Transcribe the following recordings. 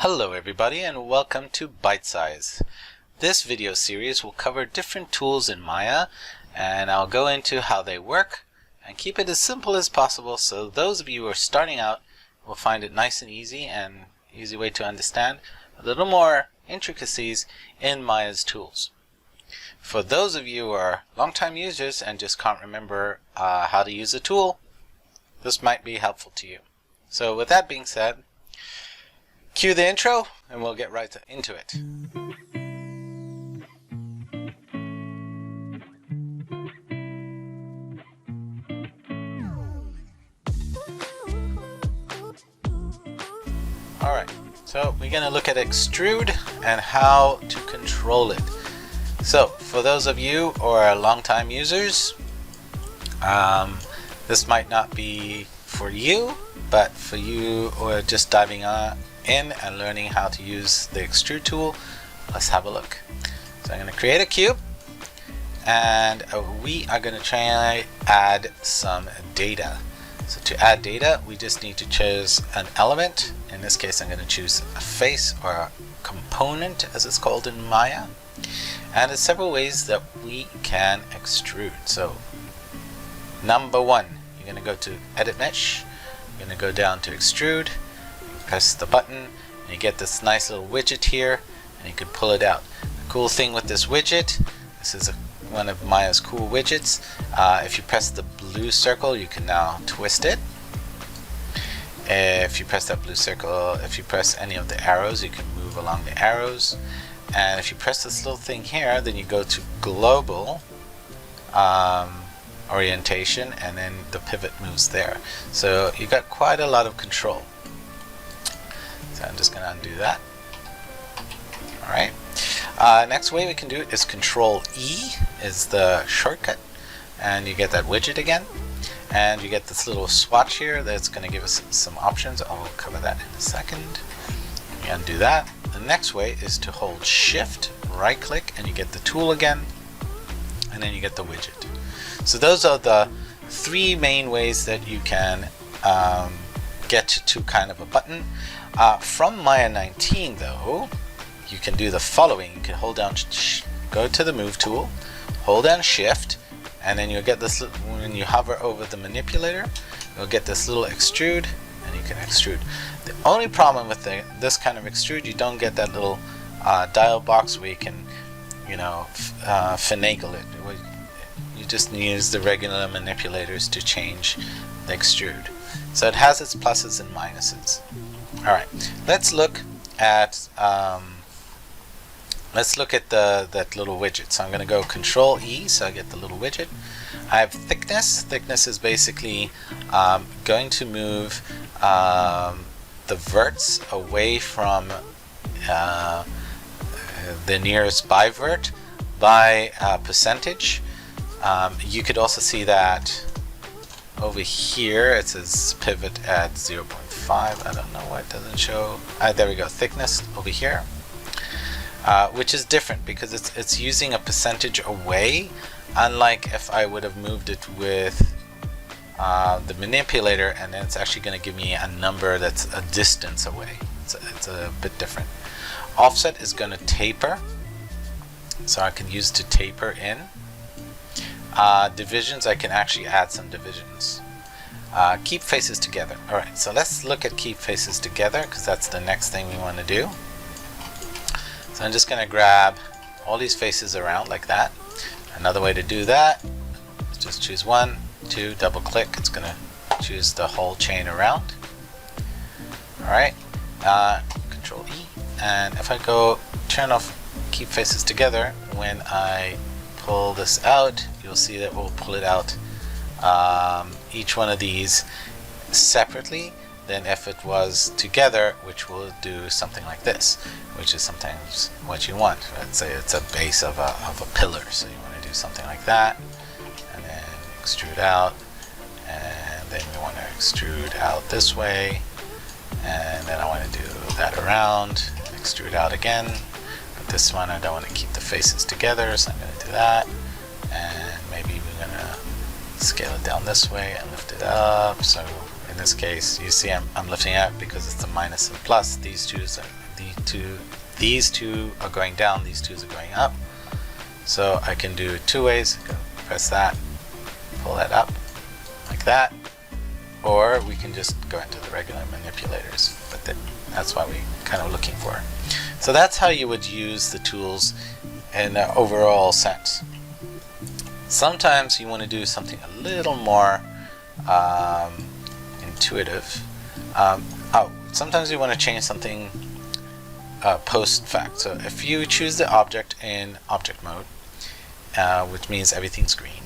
Hello everybody and welcome to Bite Size. This video series will cover different tools in Maya, and I'll go into how they work and keep it as simple as possible so those of you who are starting out will find it nice and easy way to understand a little more intricacies in Maya's tools. For those of you who are long-time users and just can't remember how to use a tool, this might be helpful to you. So with that being said, cue the intro and we'll get right into it. Alright, so we're going to look at Extrude and how to control it. So for those of you who are long-time users, this might not be for you, but for you who are just diving in and learning how to use the Extrude tool, let's have a look. So I'm going to create a cube and we are going to try and add some data. So to add data, we just need to choose an element. In this case, I'm going to choose a face or a component as it's called in Maya. And there's several ways that we can extrude. So number one, you're going to go to Edit Mesh, you're going to go down to Extrude, press the button, and you get this nice little widget here, and you can pull it out. The cool thing with this widget, this is one of Maya's cool widgets. If you press the blue circle, you can now twist it. If you press that blue circle, if you press any of the arrows, you can move along the arrows. And if you press this little thing here, then you go to global orientation, and then the pivot moves there. So you got quite a lot of control. So I'm just going to undo that. Alright. Next way we can do it is Control E is the shortcut, and you get that widget again, and you get this little swatch here that's going to give us some options. I'll cover that in a second. You undo that. The next way is to hold Shift, right click, and you get the tool again, and then you get the widget. So those are the three main ways that you can get to kind of a button. From Maya 19 though, you can do the following. You can hold down, go to the move tool, hold down Shift, and then you'll get this, when you hover over the manipulator, you'll get this little extrude, and you can extrude. The only problem with this kind of extrude, you don't get that little dial box where you can, finagle it. You just use the regular manipulators to change the extrude. So it has its pluses and minuses. Alright, let's look at that little widget. So I'm going to go Control E, so I get the little widget. I have thickness. Thickness is basically going to move the verts away from the nearest bivert by percentage. You could also see that over here it says pivot at 0.5. I don't know why it doesn't show. There we go, thickness over here, which is different because it's using a percentage away, unlike if I would have moved it with the manipulator, and then it's actually going to give me a number that's a distance away. It's a bit different. Offset is going to taper, so I can use to taper in. Divisions, I can actually add some divisions. Keep faces together. Alright, so let's look at keep faces together because that's the next thing we want to do. So I'm just going to grab all these faces around like that. Another way to do that is just choose 1, 2, double click. It's going to choose the whole chain around. Alright, Control E. And if I go turn off keep faces together, when I pull this out, you'll see that we'll pull it out each one of these separately than if it was together, which will do something like this, which is sometimes what you want. Let's say it's a base of a pillar, so you want to do something like that, and then extrude out, and then we want to extrude out this way, and then I want to do that around, and extrude out again. But this one I don't want to keep the faces together, so I'm going to do that, and maybe we're going to scale it down this way and lift it up. So in this case, you see I'm lifting it up because it's a minus and plus. These two these two are going down, these two are going up. So I can do it two ways. Press that, pull that up like that, or we can just go into the regular manipulators, but that's what we're kind of looking for. So that's how you would use the tools in an overall sense. Sometimes you want to do something a little more intuitive. Sometimes you want to change something post fact. So if you choose the object in object mode, which means everything's green,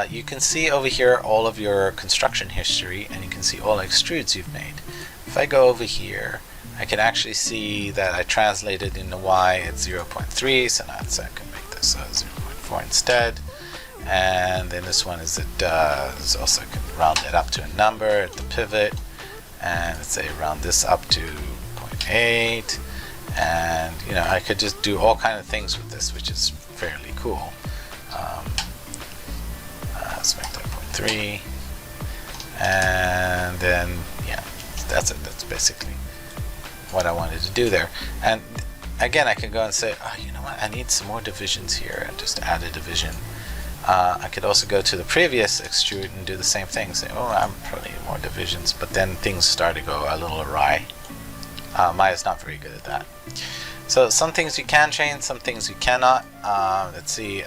you can see over here all of your construction history, and you can see all extrudes you've made. If I go over here, I can actually see that I translated into Y at 0.3, so now I can make this 0.4 instead. And then this one is also can round it up to a number at the pivot, and let's say round this up to 0.8, and I could just do all kind of things with this, which is fairly cool. Let's make that 0.3, and then that's it. That's basically what I wanted to do there. And again, I can go and say, oh, you know what, I need some more divisions here, and just add a division. I could also go to the previous extrude and do the same thing, say, oh, I'm probably need more divisions, but then things start to go a little awry. Maya's not very good at that. So some things you can change, some things you cannot. Let's see,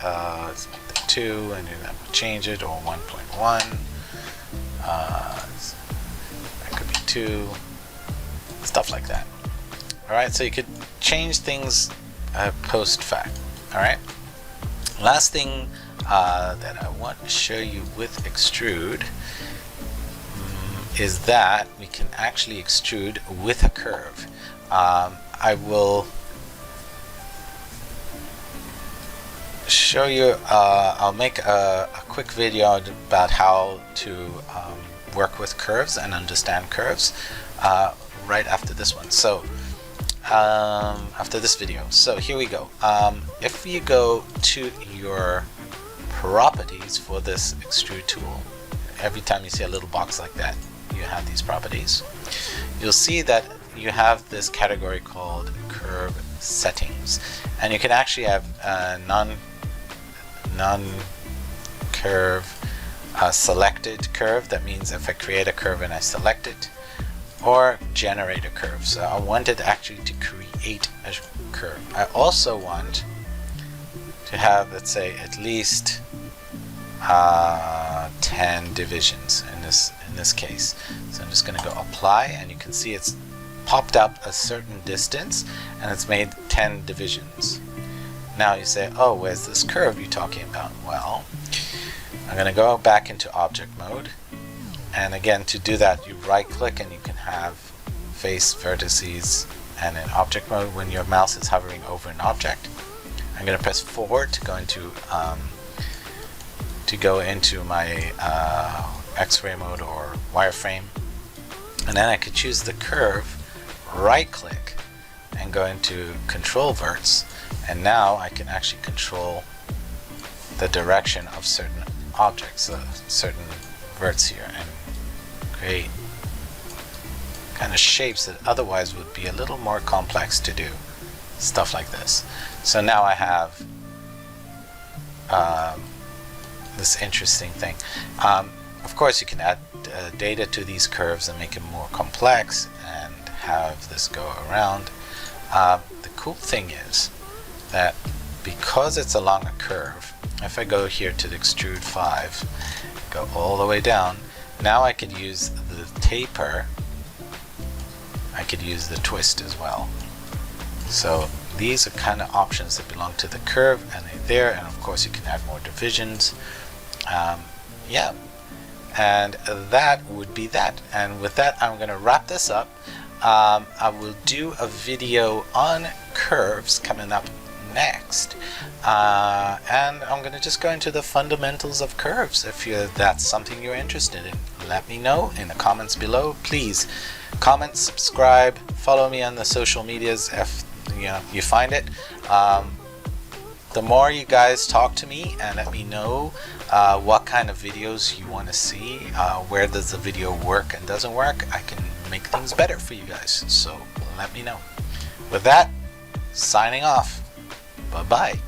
2, and then change it, or 1.1. That could be 2, stuff like that. Alright, so you could change things post fact. Alright, last thing that I want to show you with extrude is that we can actually extrude with a curve. I will show you, I'll make a quick video about how to work with curves and understand curves right after this one. So after this video. So here we go. If you go to your properties for this extrude tool, every time you see a little box like that, you have these properties. You'll see that you have this category called curve settings, and you can actually have non-curve selected curve. That means if I create a curve and I select it, or generate a curve. So I wanted actually to create a curve. I also want to have, let's say, at least 10 divisions in this case. So I'm just going to go apply, and you can see it's popped up a certain distance, and it's made 10 divisions. Now you say, oh, where's this curve you're talking about? Well, I'm going to go back into object mode, and again, to do that, you right click and you can have face, vertices, and in object mode, when your mouse is hovering over an object, I'm going to press forward to go into my X-ray mode or wireframe, and then I could choose the curve, right click, and go into control verts, and now I can actually control the direction of certain objects, certain verts here, and create kind of shapes that otherwise would be a little more complex to do, stuff like this. So now I have this interesting thing. Of course, you can add data to these curves and make it more complex and have this go around. The cool thing is that because it's along a curve, if I go here to the extrude 5, go all the way down, now I could use the taper, I could use the twist as well. So these are kind of options that belong to the curve, and they're there, and of course you can add more divisions. Yeah, and that would be that. And with that, I'm going to wrap this up. I will do a video on curves coming up next, and I'm going to just go into the fundamentals of curves. If that's something you're interested in, let me know in the comments below. Please comment, subscribe, follow me on the social medias if you find it. The more you guys talk to me and let me know what kind of videos you want to see, where does the video work and doesn't work, I can make things better for you guys. So let me know. With that, signing off. Bye-bye.